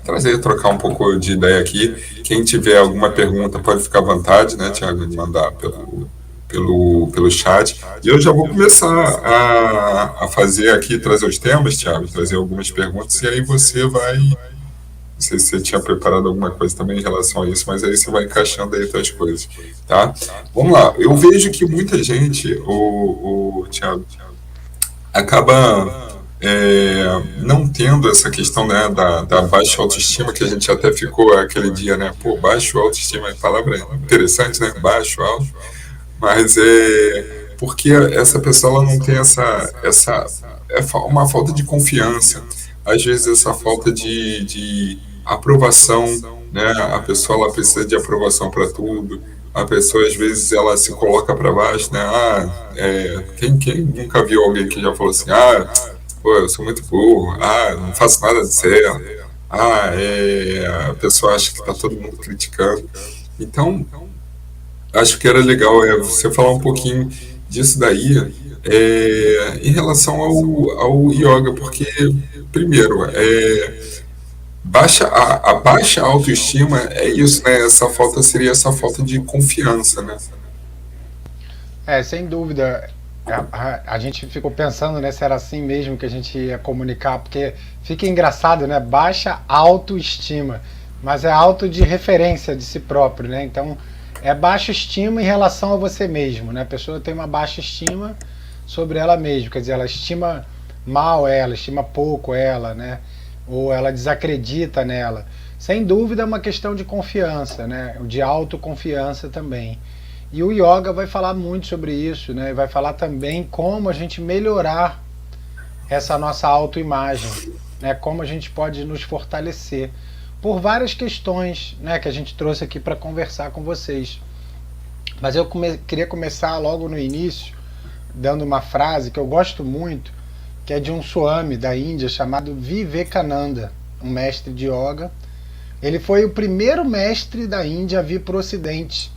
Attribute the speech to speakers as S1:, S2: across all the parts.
S1: trazer, trocar um pouco de ideia aqui. Quem tiver alguma pergunta pode ficar à vontade, né, Tiago, de mandar pelo chat. E eu já vou começar a fazer aqui, trazer os temas, Tiago, trazer algumas perguntas, e aí você vai. Não sei se você tinha preparado alguma coisa também em relação a isso, mas aí você vai encaixando aí outras coisas, tá? Vamos lá. Eu vejo que muita gente, o Tiago, acaba não tendo essa questão, né, da baixa autoestima, que a gente até ficou aquele dia, né? Pô, baixo autoestima é palavra interessante, né? Baixo, alto. Mas porque essa pessoa ela não tem uma falta de confiança, às vezes essa falta de aprovação, né? A pessoa ela precisa de aprovação para tudo. A pessoa às vezes ela se coloca para baixo, né? Quem nunca viu alguém que já falou assim, pô, eu sou muito burro, não faço nada de certo, a pessoa acha que está todo mundo criticando. Então, acho que era legal você falar um pouquinho disso daí em relação ao yoga, porque, primeiro, a baixa autoestima é isso, né? Essa falta seria essa falta de confiança, né?
S2: Sem dúvida. A gente ficou pensando, né, se era assim mesmo que a gente ia comunicar, porque fica engraçado, né? Baixa autoestima, mas é auto de referência de si próprio, né? Então, é baixa estima em relação a você mesmo, né? A pessoa tem uma baixa estima sobre ela mesma, quer dizer, ela estima mal ela, estima pouco ela, né? Ou ela desacredita nela. Sem dúvida é uma questão de confiança, né? De autoconfiança também. E o yoga vai falar muito sobre isso, né? Vai falar também como a gente melhorar essa nossa autoimagem, né? Como a gente pode nos fortalecer por várias questões, né, que a gente trouxe aqui para conversar com vocês. Mas eu queria começar logo no início dando uma frase que eu gosto muito, que é de um Swami da Índia chamado Vivekananda, um mestre de yoga. Ele foi o primeiro mestre da Índia a vir para o Ocidente,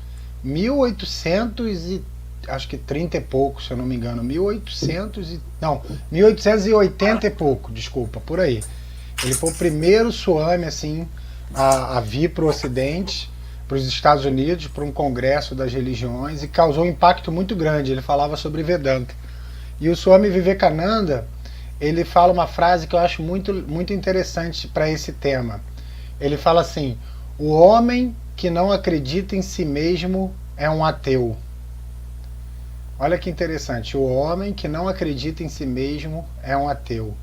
S2: 1800 e acho que 30 e pouco, se eu não me engano, 1880 e pouco, desculpa, por aí. Ele foi o primeiro Swami assim a vir para o Ocidente, para os Estados Unidos, para um congresso das religiões, e causou um impacto muito grande. Ele falava sobre Vedanta. E o Swami Vivekananda, ele fala uma frase que eu acho muito, muito interessante para esse tema. Ele fala assim: o homem que não acredita em si mesmo é um ateu. Olha que interessante, o homem que não acredita em si mesmo é um ateu.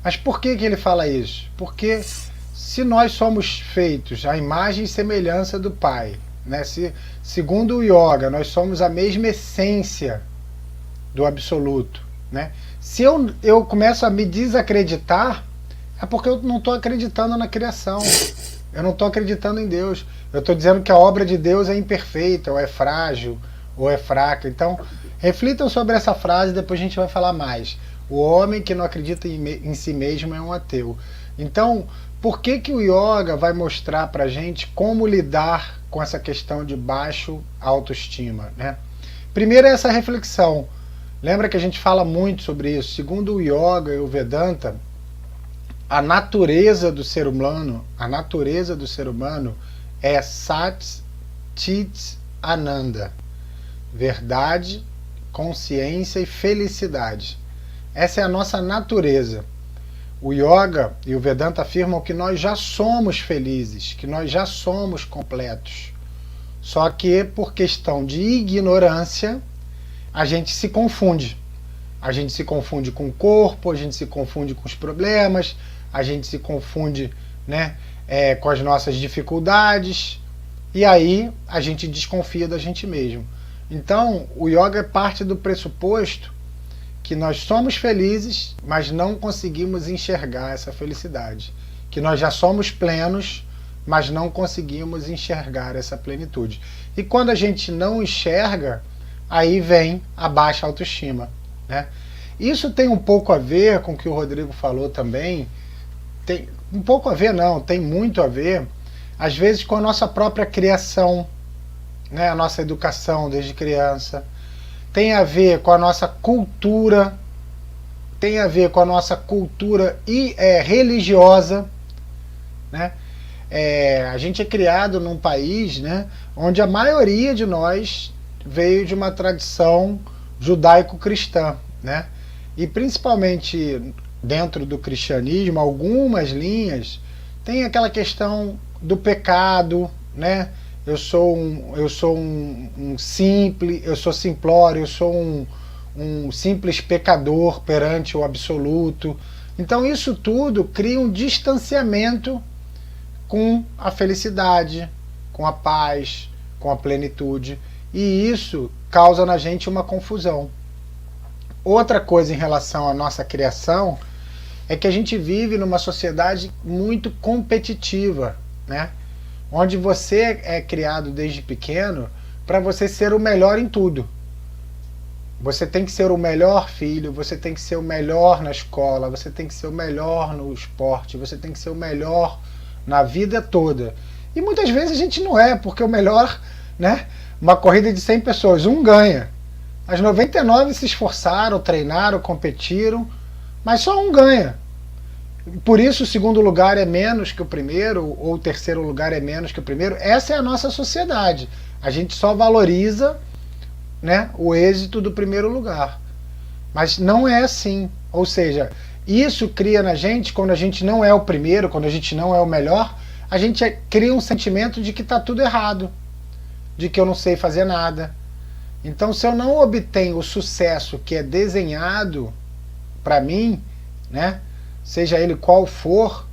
S2: Mas por que ele fala isso? Porque se nós somos feitos à imagem e semelhança do Pai, né? Segundo o Yoga, nós somos a mesma essência do Absoluto, né? Se eu começo a me desacreditar, é porque eu não estou acreditando na criação. Eu não estou acreditando em Deus. Eu estou dizendo que a obra de Deus é imperfeita, ou é frágil, ou é fraca. Então, reflitam sobre essa frase, depois a gente vai falar mais. O homem que não acredita em si mesmo é um ateu. Então, por que o yoga vai mostrar para a gente como lidar com essa questão de baixo autoestima, né? Primeiro é essa reflexão. Lembra que a gente fala muito sobre isso. Segundo o yoga e o Vedanta, a natureza do ser humano é Sat Chit Ananda. Verdade, consciência e felicidade. Essa é a nossa natureza. O yoga e o Vedanta afirmam que nós já somos felizes, que nós já somos completos. Só que por questão de ignorância, a gente se confunde. A gente se confunde com o corpo, a gente se confunde com os problemas, a gente se confunde, né, com as nossas dificuldades, e aí a gente desconfia da gente mesmo. Então, o yoga parte do pressuposto que nós somos felizes, mas não conseguimos enxergar essa felicidade. Que nós já somos plenos, mas não conseguimos enxergar essa plenitude. E quando a gente não enxerga, aí vem a baixa autoestima, né? Isso tem um pouco a ver com o que o Rodrigo falou também. Tem um pouco a ver, não, tem muito a ver, às vezes, com a nossa própria criação, né? A nossa educação desde criança. Tem a ver com a nossa cultura, tem a ver com a nossa cultura religiosa, né? A gente é criado num país, né, onde a maioria de nós veio de uma tradição judaico-cristã, né? E principalmente dentro do cristianismo, algumas linhas tem aquela questão do pecado, né? Eu sou um simples, eu sou simplório, eu sou um simples pecador perante o absoluto. Então isso tudo cria um distanciamento com a felicidade, com a paz, com a plenitude. E isso causa na gente uma confusão. Outra coisa em relação à nossa criação é que a gente vive numa sociedade muito competitiva, né? Onde você é criado desde pequeno para você ser o melhor em tudo. Você tem que ser o melhor filho, você tem que ser o melhor na escola, você tem que ser o melhor no esporte, você tem que ser o melhor na vida toda. E muitas vezes a gente não é, porque o melhor, né? Uma corrida de 100 pessoas, um ganha. As 99 se esforçaram, treinaram, competiram, mas só um ganha. Por isso o segundo lugar é menos que o primeiro, ou o terceiro lugar é menos que o primeiro. Essa é a nossa sociedade. A gente só valoriza, né, o êxito do primeiro lugar. Mas não é assim. Ou seja, isso cria na gente, quando a gente não é o primeiro, quando a gente não é o melhor, a gente cria um sentimento de que está tudo errado, de que eu não sei fazer nada. Então, se eu não obtenho o sucesso que é desenhado para mim, né, seja ele qual for,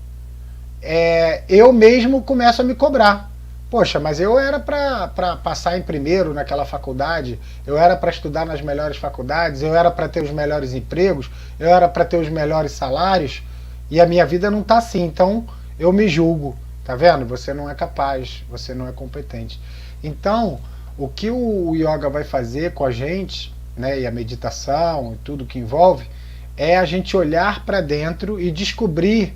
S2: eu mesmo começo a me cobrar. Poxa, mas eu era para passar em primeiro naquela faculdade, eu era para estudar nas melhores faculdades, eu era para ter os melhores empregos, eu era para ter os melhores salários, e a minha vida não está assim. Então, eu me julgo. Tá vendo? Você não é capaz, você não é competente. Então, o que o yoga vai fazer com a gente, né, e a meditação e tudo que envolve, é a gente olhar para dentro e descobrir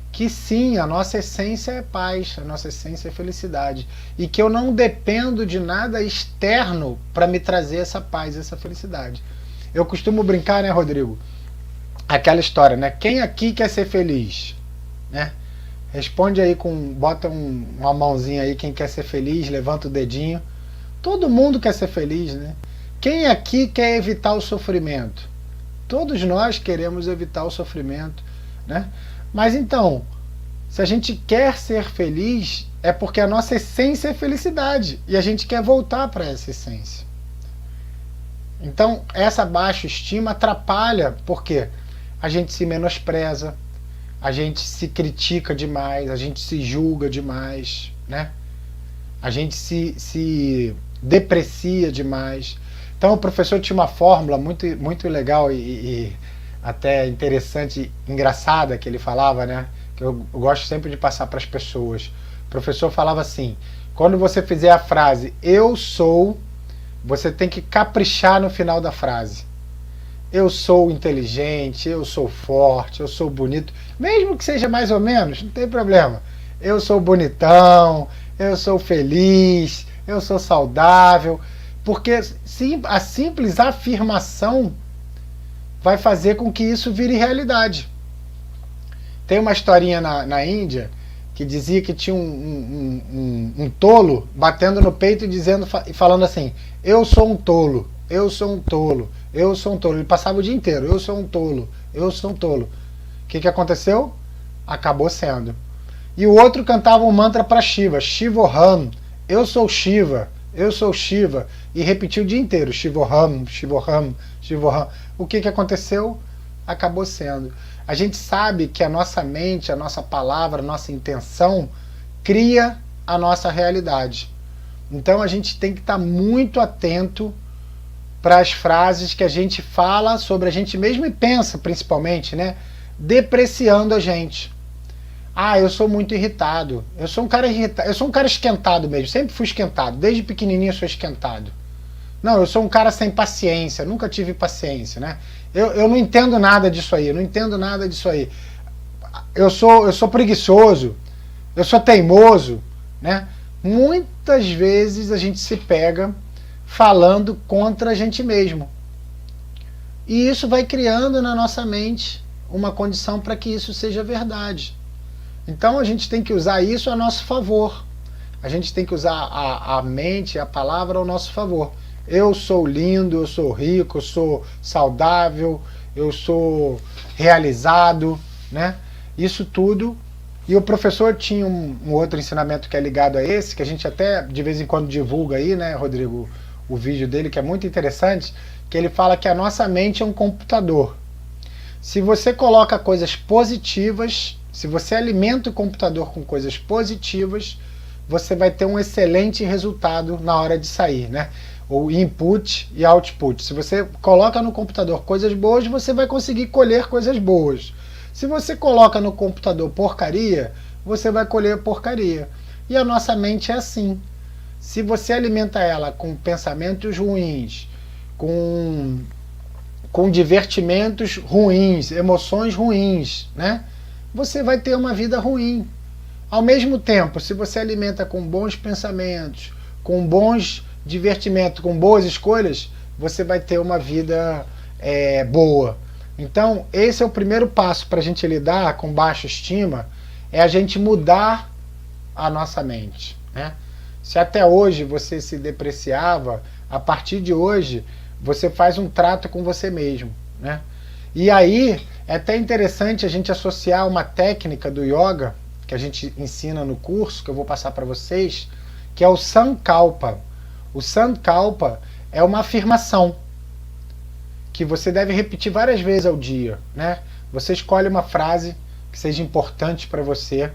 S2: que sim, a nossa essência é paz, a nossa essência é felicidade. E que eu não dependo de nada externo para me trazer essa paz, essa felicidade. Eu costumo brincar, né, Rodrigo? Aquela história, né? Quem aqui quer ser feliz? Né? Responde aí, bota uma mãozinha aí, quem quer ser feliz, levanta o dedinho. Todo mundo quer ser feliz, né? Quem aqui quer evitar o sofrimento? Todos nós queremos evitar o sofrimento, né? Mas então, se a gente quer ser feliz, é porque a nossa essência é felicidade. E a gente quer voltar para essa essência. Então, essa baixa estima atrapalha, porque a gente se menospreza, a gente se critica demais, a gente se julga demais, né? A gente se deprecia demais. Então o professor tinha uma fórmula muito, muito legal e até interessante, engraçada, que ele falava, né? Que eu gosto sempre de passar para as pessoas. O professor falava assim: quando você fizer a frase eu sou, você tem que caprichar no final da frase. Eu sou inteligente, eu sou forte, eu sou bonito, mesmo que seja mais ou menos, não tem problema. Eu sou bonitão, eu sou feliz, eu sou saudável, porque a simples afirmação vai fazer com que isso vire realidade. Tem uma historinha na Índia que dizia que tinha um tolo batendo no peito e falando assim: eu sou um tolo, eu sou um tolo, eu sou um tolo. Ele passava o dia inteiro: eu sou um tolo, eu sou um tolo. O que aconteceu? Acabou sendo. E o outro cantava um mantra para Shiva: Shivoham, eu sou Shiva, eu sou Shiva. E repetiu o dia inteiro: Shivoham, Shivoham, Shivoham. O que aconteceu? Acabou sendo. A gente sabe que a nossa mente, a nossa palavra, a nossa intenção cria a nossa realidade. Então a gente tem que estar muito atento para as frases que a gente fala sobre a gente mesmo e pensa, principalmente, né? Depreciando a gente. Ah, eu sou muito irritado. Eu sou um cara irritado. Eu sou um cara esquentado mesmo. Sempre fui esquentado. Desde pequenininho eu sou esquentado. Não, eu sou um cara sem paciência. Nunca tive paciência, né? Eu não entendo nada disso aí. Eu não entendo nada disso aí. Eu sou preguiçoso. Eu sou teimoso, né? Muitas vezes a gente se pega falando contra a gente mesmo. E isso vai criando na nossa mente uma condição para que isso seja verdade. Então a gente tem que usar isso a nosso favor. A gente tem que usar a mente, a palavra ao nosso favor. Eu sou lindo, eu sou rico, eu sou saudável, eu sou realizado, né? Isso tudo. E o professor tinha um outro ensinamento que é ligado a esse, que a gente até de vez em quando divulga aí, né, Rodrigo, o vídeo dele, que é muito interessante, que ele fala que a nossa mente é um computador. Se você coloca coisas positivas, se você alimenta o computador com coisas positivas, você vai ter um excelente resultado na hora de sair, né? O input e output. Se você coloca no computador coisas boas, você vai conseguir colher coisas boas. Se você coloca no computador porcaria, você vai colher porcaria. E a nossa mente é assim. Se você alimenta ela com pensamentos ruins, com divertimentos ruins, emoções ruins, né? Você vai ter uma vida ruim. Ao mesmo tempo, se você alimenta com bons pensamentos, com bons divertimentos, com boas escolhas, você vai ter uma vida boa. Então, esse é o primeiro passo para a gente lidar com baixa estima, é a gente mudar a nossa mente, né? Se até hoje você se depreciava, a partir de hoje você faz um trato com você mesmo, né? E aí é até interessante a gente associar uma técnica do yoga que a gente ensina no curso, que eu vou passar para vocês, que é o Sankalpa. O Sankalpa é uma afirmação que você deve repetir várias vezes ao dia, né? Você escolhe uma frase que seja importante para você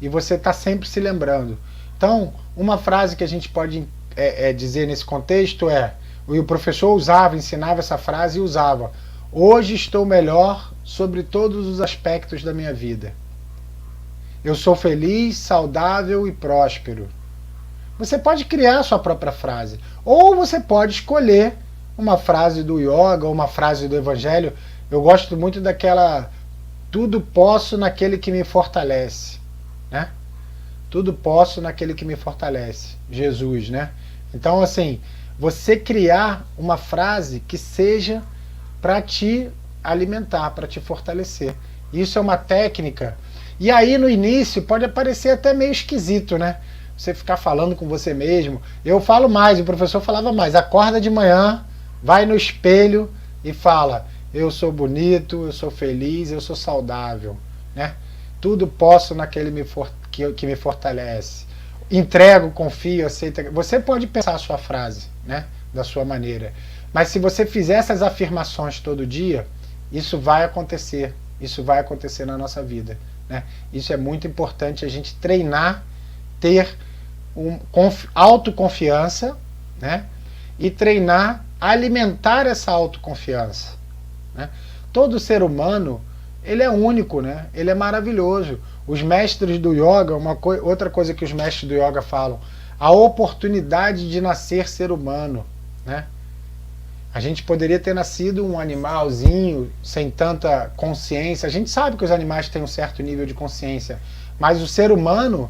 S2: e você está sempre se lembrando. Então, uma frase que a gente pode dizer nesse contexto é, o professor ensinava essa frase e usava: hoje estou melhor sobre todos os aspectos da minha vida. Eu sou feliz, saudável e próspero. Você pode criar a sua própria frase. Ou você pode escolher uma frase do yoga ou uma frase do evangelho. Eu gosto muito daquela: tudo posso naquele que me fortalece, né? Tudo posso naquele que me fortalece. Jesus, né? Então, assim, você criar uma frase que seja para te alimentar, para te fortalecer. Isso é uma técnica. E aí, no início, pode parecer até meio esquisito, né? Você ficar falando com você mesmo. Eu falo mais, o professor falava mais. Acorda de manhã, vai no espelho e fala: eu sou bonito, eu sou feliz, eu sou saudável, né? Tudo posso naquele que me fortalece. Entrego, confio, aceito. Você pode pensar a sua frase, né? Da sua maneira. Mas se você fizer essas afirmações todo dia, isso vai acontecer. Isso vai acontecer na nossa vida, né? Isso é muito importante, a gente treinar, ter autoconfiança, né? E treinar, alimentar essa autoconfiança, né? Todo ser humano, ele é único, né? Ele é maravilhoso. Os mestres do yoga, outra coisa que os mestres do yoga falam, a oportunidade de nascer ser humano, né? A gente poderia ter nascido um animalzinho sem tanta consciência. A gente sabe que os animais têm um certo nível de consciência, mas o ser humano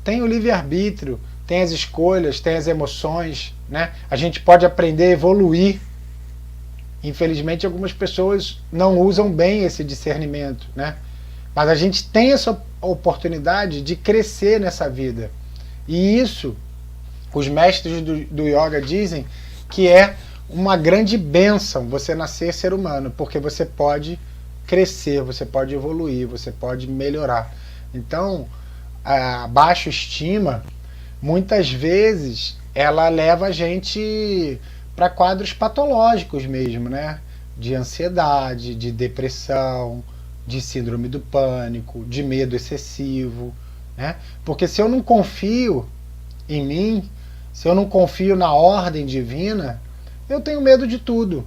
S2: tem o livre-arbítrio, tem as escolhas, tem as emoções, né? A gente pode aprender a evoluir. Infelizmente, algumas pessoas não usam bem esse discernimento, né? Mas a gente tem essa oportunidade de crescer nessa vida. E isso, os mestres do yoga dizem que é uma grande bênção você nascer ser humano, porque você pode crescer, você pode evoluir, você pode melhorar. Então, a baixa estima, muitas vezes, ela leva a gente para quadros patológicos mesmo, né? De ansiedade, de depressão, de síndrome do pânico, de medo excessivo, né? Porque se eu não confio em mim, se eu não confio na ordem divina, eu tenho medo de tudo.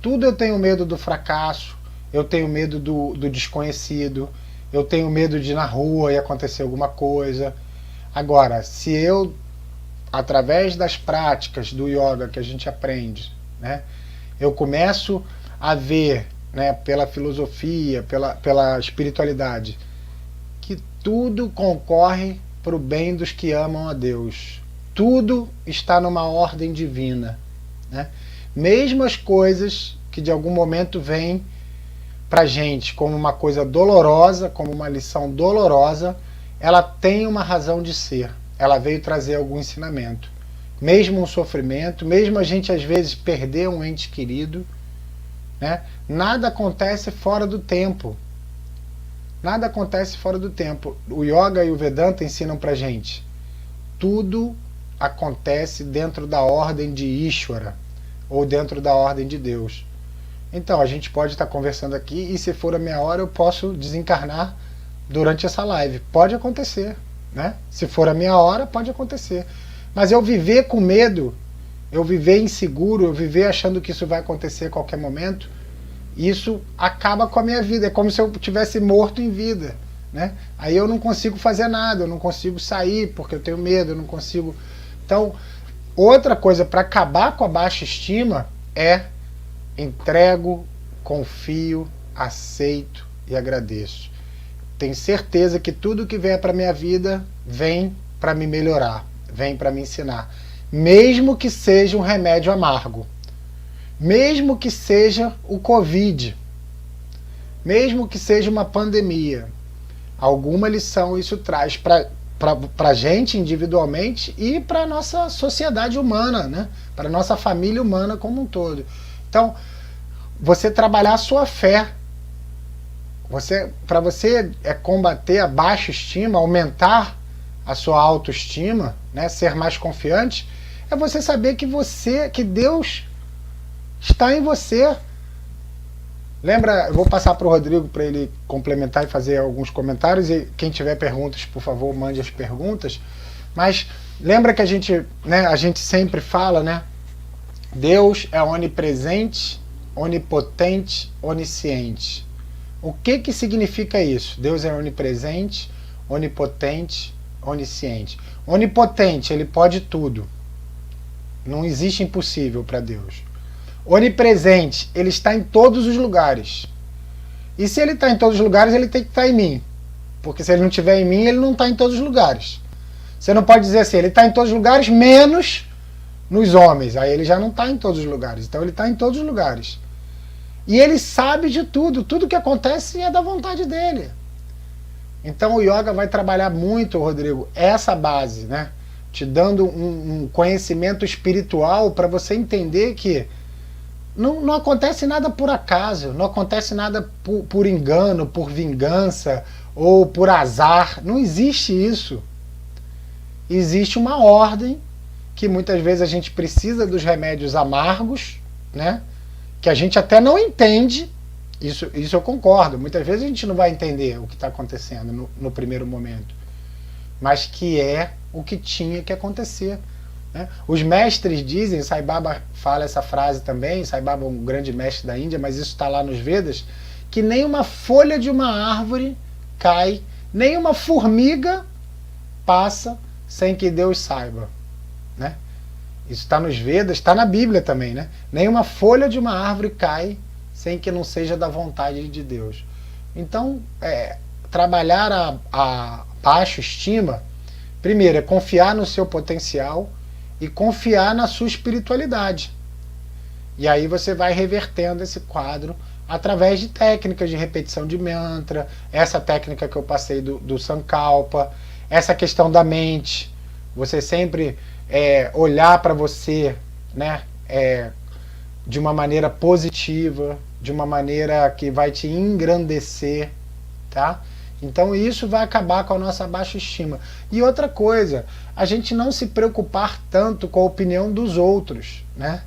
S2: Tudo eu tenho medo do fracasso, eu tenho medo do desconhecido, eu tenho medo de ir na rua e acontecer alguma coisa. Agora, se eu, através das práticas do yoga que a gente aprende, né, eu começo a ver, né, pela filosofia, pela espiritualidade, que tudo concorre para o bem dos que amam a Deus. Tudo está numa ordem divina, né? Mesmo as coisas que de algum momento vêm pra gente como uma coisa dolorosa, como uma lição dolorosa, ela tem uma razão de ser. Ela veio trazer algum ensinamento. Mesmo um sofrimento, mesmo a gente às vezes perder um ente querido, né? Nada acontece fora do tempo. Nada acontece fora do tempo. O Yoga e o Vedanta ensinam pra gente. Tudo acontece dentro da ordem de Ishvara, ou dentro da ordem de Deus. Então, a gente pode estar conversando aqui e se for a minha hora eu posso desencarnar durante essa live. Pode acontecer, né? Se for a minha hora, pode acontecer. Mas eu viver com medo, eu viver inseguro, eu viver achando que isso vai acontecer a qualquer momento, isso acaba com a minha vida. É como se eu tivesse morto em vida, né? Aí eu não consigo fazer nada, eu não consigo sair porque eu tenho medo, eu não consigo... Então, outra coisa para acabar com a baixa estima é entrego, confio, aceito e agradeço. Tenho certeza que tudo que vier para minha vida vem para me melhorar, vem para me ensinar. Mesmo que seja um remédio amargo, mesmo que seja o Covid, mesmo que seja uma pandemia, alguma lição isso traz para a gente individualmente e para a nossa sociedade humana, né? Para a nossa família humana como um todo. Então, você trabalhar a sua fé, para você combater a baixa estima, aumentar a sua autoestima, né? Ser mais confiante, é você saber que Deus está em você. Lembra, eu vou passar para o Rodrigo para ele complementar e fazer alguns comentários, e quem tiver perguntas, por favor, mande as perguntas. Mas lembra que a gente sempre fala, né? Deus é onipresente, onipotente, onisciente. O que significa isso? Deus é onipresente, onipotente, onisciente. Onipotente, ele pode tudo. Não existe impossível para Deus. Onipresente, ele está em todos os lugares. E se ele está em todos os lugares, ele tem que estar em mim. Porque se ele não estiver em mim, ele não está em todos os lugares. Você não pode dizer assim, ele está em todos os lugares, menos nos homens. Aí ele já não está em todos os lugares. Então ele está em todos os lugares. E ele sabe de tudo. Tudo que acontece é da vontade dele. Então o yoga vai trabalhar muito, Rodrigo, essa base, né? Te dando um conhecimento espiritual para você entender que não acontece nada por acaso, não acontece nada por engano, por vingança ou por azar. Não existe isso. Existe uma ordem que muitas vezes a gente precisa dos remédios amargos, né? Que a gente até não entende. Isso eu concordo. Muitas vezes a gente não vai entender o que está acontecendo no primeiro momento. Mas que é o que tinha que acontecer. Né? Os mestres dizem, Sai Baba fala essa frase também, Sai Baba é um grande mestre da Índia, mas isso está lá nos Vedas, que nem uma folha de uma árvore cai, nem uma formiga passa sem que Deus saiba. Né? Isso está nos Vedas, está na Bíblia também. Né? Nem uma folha de uma árvore cai sem que não seja da vontade de Deus. Então, trabalhar a baixa estima, primeiro, é confiar no seu potencial e confiar na sua espiritualidade. E aí você vai revertendo esse quadro através de técnicas de repetição de mantra, essa técnica que eu passei do Sankalpa, essa questão da mente, você sempre olhar para você, né, de uma maneira positiva, de uma maneira que vai te engrandecer, tá? Então isso vai acabar com a nossa baixa estima. E outra coisa, a gente não se preocupar tanto com a opinião dos outros, né?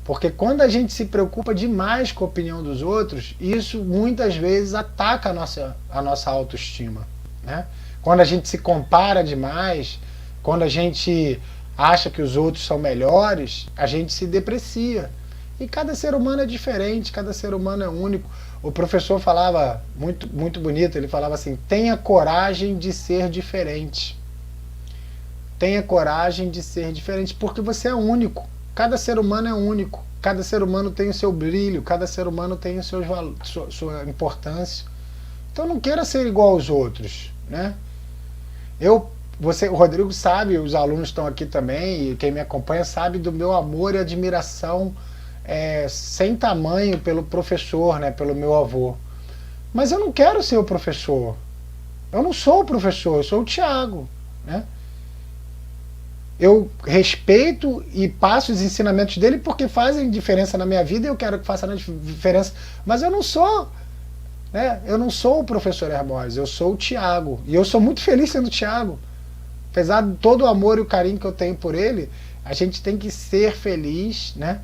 S2: Porque quando a gente se preocupa demais com a opinião dos outros, isso muitas vezes ataca a nossa autoestima, né? Quando a gente se compara demais, quando a gente acha que os outros são melhores, a gente se deprecia. E cada ser humano é diferente, cada ser humano é único. O professor falava, muito, muito bonito, ele falava assim, tenha coragem de ser diferente. Tenha coragem de ser diferente, porque você é único. Cada ser humano é único. Cada ser humano tem o seu brilho, cada ser humano tem o seu sua importância. Então não queira ser igual aos outros, né? O Rodrigo sabe, os alunos estão aqui também, e quem me acompanha sabe do meu amor e admiração sem tamanho pelo professor, né, pelo meu avô. Mas eu não quero ser o professor. Eu não sou o professor, eu sou o Tiago, né? Eu respeito e passo os ensinamentos dele porque fazem diferença na minha vida e eu quero que faça diferença. Mas eu não sou, né? Eu não sou o professor Hermógenes, eu sou o Tiago. E eu sou muito feliz sendo o Tiago. Apesar de todo o amor e o carinho que eu tenho por ele, a gente tem que ser feliz, né?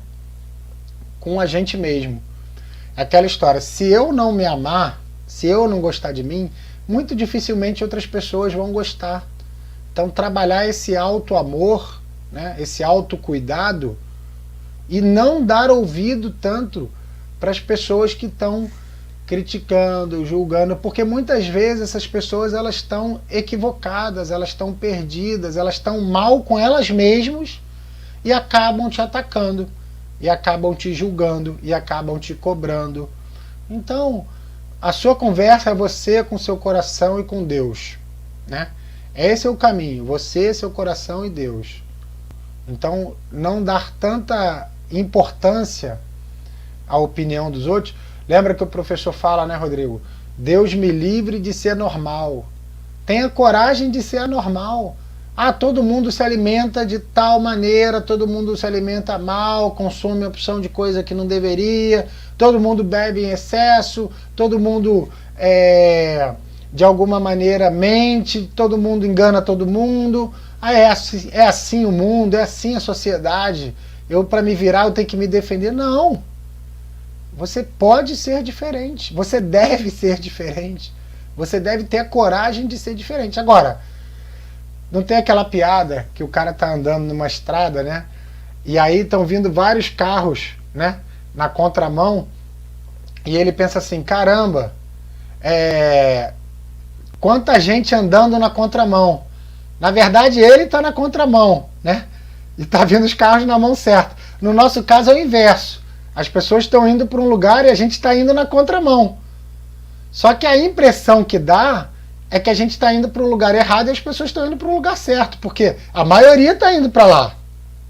S2: Com a gente mesmo. Aquela história, se eu não me amar, se eu não gostar de mim, muito dificilmente outras pessoas vão gostar. Então trabalhar esse auto-amor, né, esse autocuidado e não dar ouvido tanto para as pessoas que estão criticando, julgando, porque muitas vezes essas pessoas elas estão equivocadas, elas estão perdidas, elas estão mal com elas mesmas e acabam te atacando, e acabam te julgando, e acabam te cobrando. Então, a sua conversa é você com seu coração e com Deus, né? Esse é o caminho, você, seu coração e Deus. Então, não dar tanta importância à opinião dos outros. Lembra que o professor fala, né, Rodrigo? Deus me livre de ser normal. Tenha coragem de ser anormal. Ah, todo mundo se alimenta de tal maneira, todo mundo se alimenta mal, consome opção de coisa que não deveria, todo mundo bebe em excesso, todo mundo de alguma maneira mente, todo mundo engana todo mundo. Ah, é assim o mundo, é assim a sociedade. Eu, para me virar, eu tenho que me defender. Não. Você pode ser diferente. Você deve ser diferente. Você deve ter a coragem de ser diferente. Agora, não tem aquela piada que o cara tá andando numa estrada, né? E aí estão vindo vários carros, né? Na contramão. E ele pensa assim, caramba, quanta gente andando na contramão. Na verdade, ele está na contramão, né? E está vindo os carros na mão certa. No nosso caso é o inverso. As pessoas estão indo para um lugar e a gente está indo na contramão. Só que a impressão que dá é que a gente está indo para o lugar errado e as pessoas estão indo para o lugar certo. Porque a maioria está indo para lá.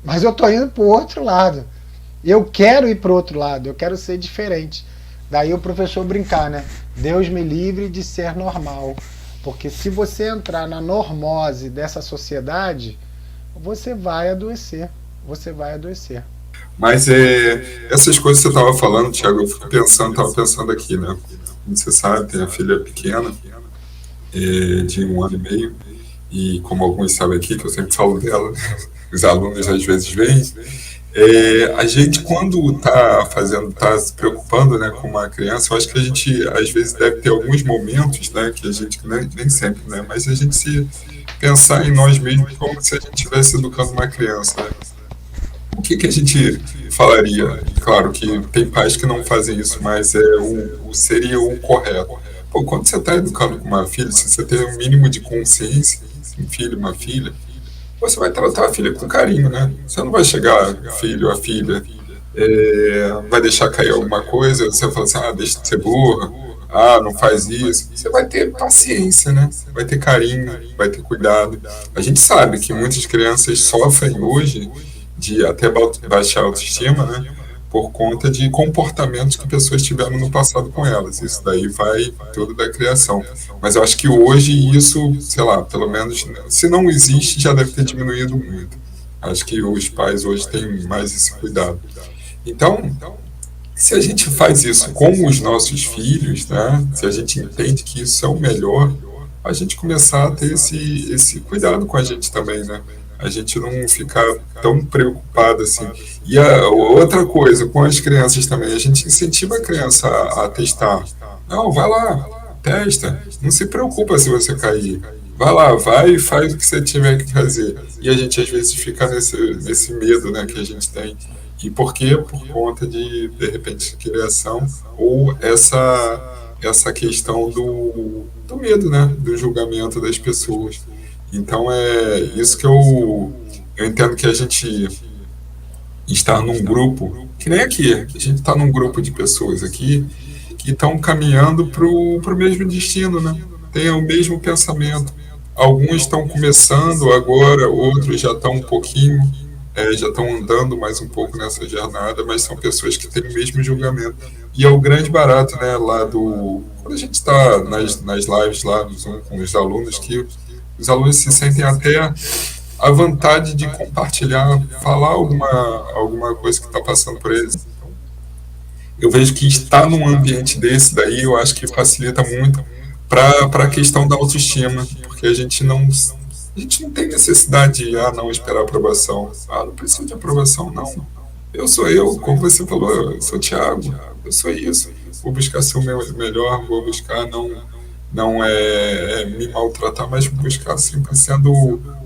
S2: Mas eu estou indo para o outro lado. Eu quero ir para o outro lado. Eu quero ser diferente. Daí o professor brincar, né? Deus me livre de ser normal. Porque se você entrar na normose dessa sociedade, você vai adoecer. Você vai adoecer.
S1: Mas essas coisas que você estava falando, Thiago, eu fico pensando, estava pensando aqui, né? Como você sabe, tem a filha pequena, de 1 ano e meio, e como alguns sabem aqui, que eu sempre falo dela, os alunos às vezes vêm, a gente quando está se preocupando, né, com uma criança, eu acho que a gente às vezes deve ter alguns momentos, né, que a gente, nem sempre, né, mas a gente se pensar em nós mesmos como se a gente estivesse educando uma criança, né? O que a gente falaria? Claro que tem pais que não fazem isso, mas seria o correto. Pô, quando você está educando com uma filha, se você tem um mínimo de consciência, um filho, uma filha, você vai tratar a filha com carinho, né? Você não vai chegar, filho, a filha, vai deixar cair alguma coisa, você vai falar assim, deixa de ser burra, não faz isso. Você vai ter paciência, né? Vai ter carinho, vai ter cuidado. A gente sabe que muitas crianças sofrem hoje de até baixar a autoestima, né? Por conta de comportamentos que pessoas tiveram no passado com elas. Isso daí vai tudo da criação. Mas eu acho que hoje isso, sei lá, pelo menos, se não existe, já deve ter diminuído muito. Acho que os pais hoje têm mais esse cuidado. Então, se a gente faz isso com os nossos filhos, né? Se a gente entende que isso é o melhor, a gente começar a ter esse cuidado com a gente também, né? A gente não ficar tão preocupado assim. E a outra coisa, com as crianças também, a gente incentiva a criança a testar. Não, vai lá, testa. Não se preocupa se você cair. Vai lá, vai e faz o que você tiver que fazer. E a gente às vezes fica nesse medo, né, que a gente tem. E por quê? Por conta de repente, criação ou essa questão do medo, né, do julgamento das pessoas. Então é isso que eu entendo que a gente está num grupo, que nem aqui, a gente está num grupo de pessoas aqui que estão caminhando para o mesmo destino, né? Tem o mesmo pensamento. Alguns estão começando agora, outros já estão um pouquinho já estão andando mais um pouco nessa jornada, mas são pessoas que têm o mesmo julgamento. E é o grande barato, né, lá do... Quando a gente está nas lives lá no Zoom com os alunos, que os alunos se sentem até a vontade de compartilhar, falar alguma coisa que está passando por eles. Eu vejo que estar num ambiente desse daí, eu acho que facilita muito para a questão da autoestima, porque a gente não tem necessidade de, não esperar aprovação. Não preciso de aprovação, não. Eu sou eu, como você falou, eu sou o Thiago, eu sou isso. Vou buscar ser o meu melhor, vou buscar não me maltratar, mas buscar sempre sendo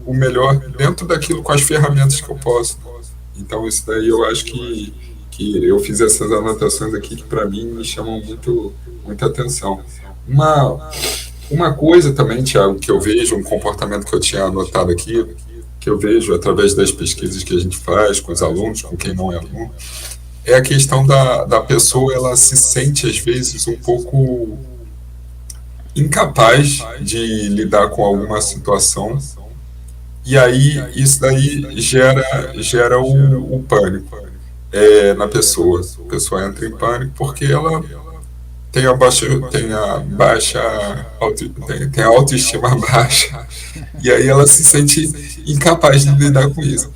S1: o melhor dentro daquilo com as ferramentas que eu posso. Então isso daí eu acho que eu fiz essas anotações aqui que para mim me chamam muita atenção. Uma coisa também, Thiago, que eu vejo, um comportamento que eu tinha anotado aqui, que eu vejo através das pesquisas que a gente faz com os alunos, com quem não é aluno, é a questão da pessoa, ela se sente às vezes um pouco incapaz de lidar com alguma situação, e aí isso daí gera o pânico na pessoa. A pessoa entra em pânico porque ela tem a autoestima baixa, e aí ela se sente incapaz de lidar com isso.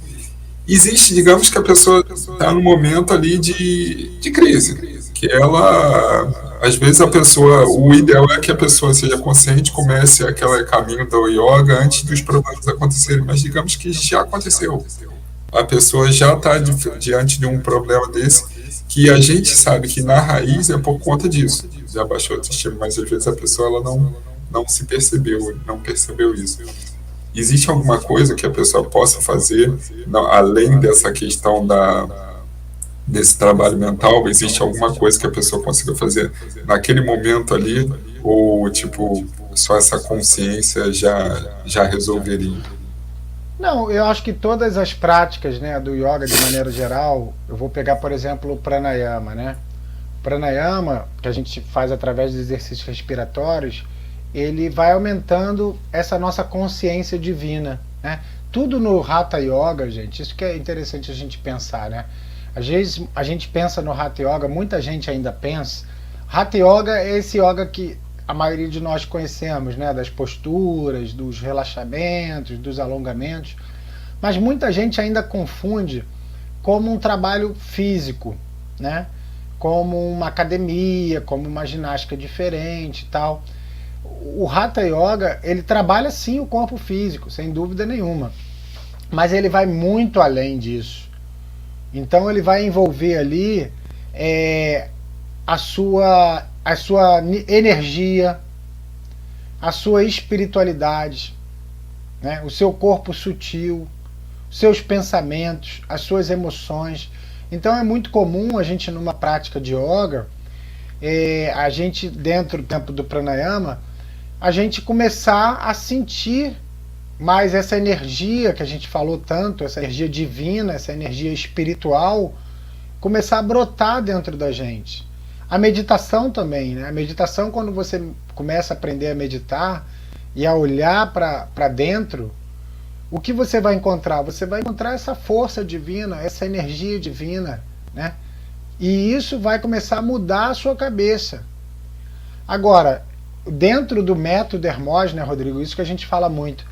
S1: Existe, digamos que a pessoa está num momento ali de crise, que ela, às vezes o ideal é que a pessoa seja consciente, comece aquele caminho do yoga antes dos problemas acontecerem, mas digamos que já aconteceu. A pessoa já está diante de um problema desse, que a gente sabe que na raiz é por conta disso, já baixou a autoestima, mas às vezes a pessoa ela não se percebeu, não percebeu isso. Existe alguma coisa que a pessoa possa fazer, além dessa questão desse trabalho mental? Existe alguma coisa que a pessoa consiga fazer naquele momento ali, ou tipo, só essa consciência já resolveria?
S2: Não, eu acho que todas as práticas, né, do yoga de maneira geral, eu vou pegar, por exemplo, o pranayama, né? O pranayama, que a gente faz através dos exercícios respiratórios, ele vai aumentando essa nossa consciência divina, né? Tudo no Hatha Yoga, gente, isso que é interessante a gente pensar, né? Às vezes a gente pensa no Hatha Yoga, muita gente ainda pensa. Hatha Yoga é esse yoga que a maioria de nós conhecemos, né? Das posturas, dos relaxamentos, dos alongamentos. Mas muita gente ainda confunde como um trabalho físico, né? Como uma academia, como uma ginástica diferente e tal. O Hatha Yoga, ele trabalha sim o corpo físico, sem dúvida nenhuma. Mas ele vai muito além disso. Então ele vai envolver ali a sua energia, a sua espiritualidade, né? O seu corpo sutil, os seus pensamentos, as suas emoções. Então é muito comum a gente, numa prática de yoga, a gente, dentro do tempo do pranayama, a gente começar a sentir mais essa energia que a gente falou tanto, essa energia divina, essa energia espiritual, começar a brotar dentro da gente. A meditação também, né? A meditação, quando você começa a aprender a meditar e a olhar para dentro, o que você vai encontrar? Você vai encontrar essa força divina, essa energia divina, né? E isso vai começar a mudar a sua cabeça. Agora, dentro do método Hermógenes, né, Rodrigo? Isso que a gente fala muito.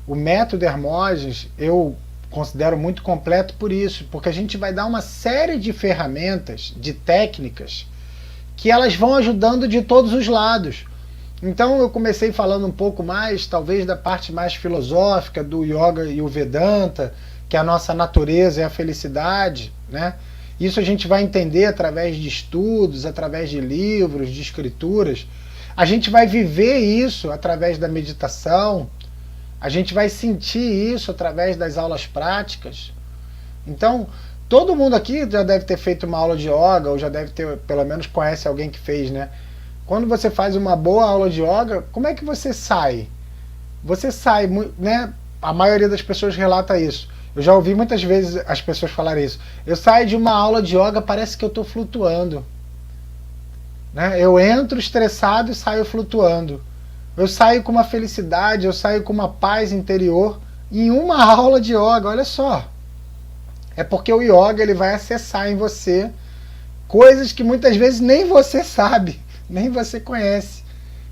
S2: O método Hermógenes eu considero muito completo por isso, porque a gente vai dar uma série de ferramentas, de técnicas, que elas vão ajudando de todos os lados. Então eu comecei falando um pouco mais, talvez, da parte mais filosófica do yoga e o Vedanta, que a nossa natureza é a felicidade, né? Isso a gente vai entender através de estudos, através de livros, de escrituras. A gente vai viver isso através da meditação, a gente vai sentir isso através das aulas práticas. Então, todo mundo aqui já deve ter feito uma aula de yoga, ou já deve ter, pelo menos conhece alguém que fez, né? Quando você faz uma boa aula de yoga, como é que você sai? Você sai, né? A maioria das pessoas relata isso. Eu já ouvi muitas vezes as pessoas falarem isso. Eu saio de uma aula de yoga, parece que eu estou flutuando. Né? Eu entro estressado e saio flutuando. Eu saio com uma felicidade, eu saio com uma paz interior em uma aula de yoga, olha só. É porque o yoga ele vai acessar em você coisas que muitas vezes nem você sabe, nem você conhece,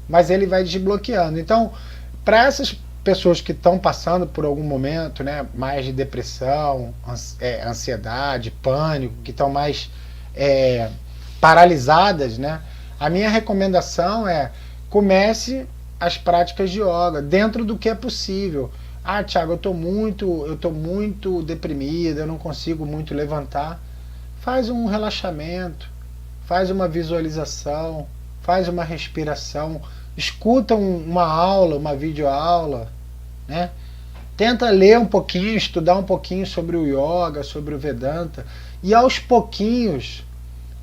S2: mas ele vai desbloqueando. Então, para essas pessoas que estão passando por algum momento, né, mais de depressão, ansiedade, pânico, que estão mais paralisadas, né, a minha recomendação é: comece as práticas de yoga dentro do que é possível. Ah, Thiago, eu tô muito deprimida, eu não consigo muito levantar. Faz um relaxamento, faz uma visualização, faz uma respiração, escuta uma aula, uma videoaula, né? Tenta ler um pouquinho, estudar um pouquinho sobre o yoga, sobre o Vedanta, e aos pouquinhos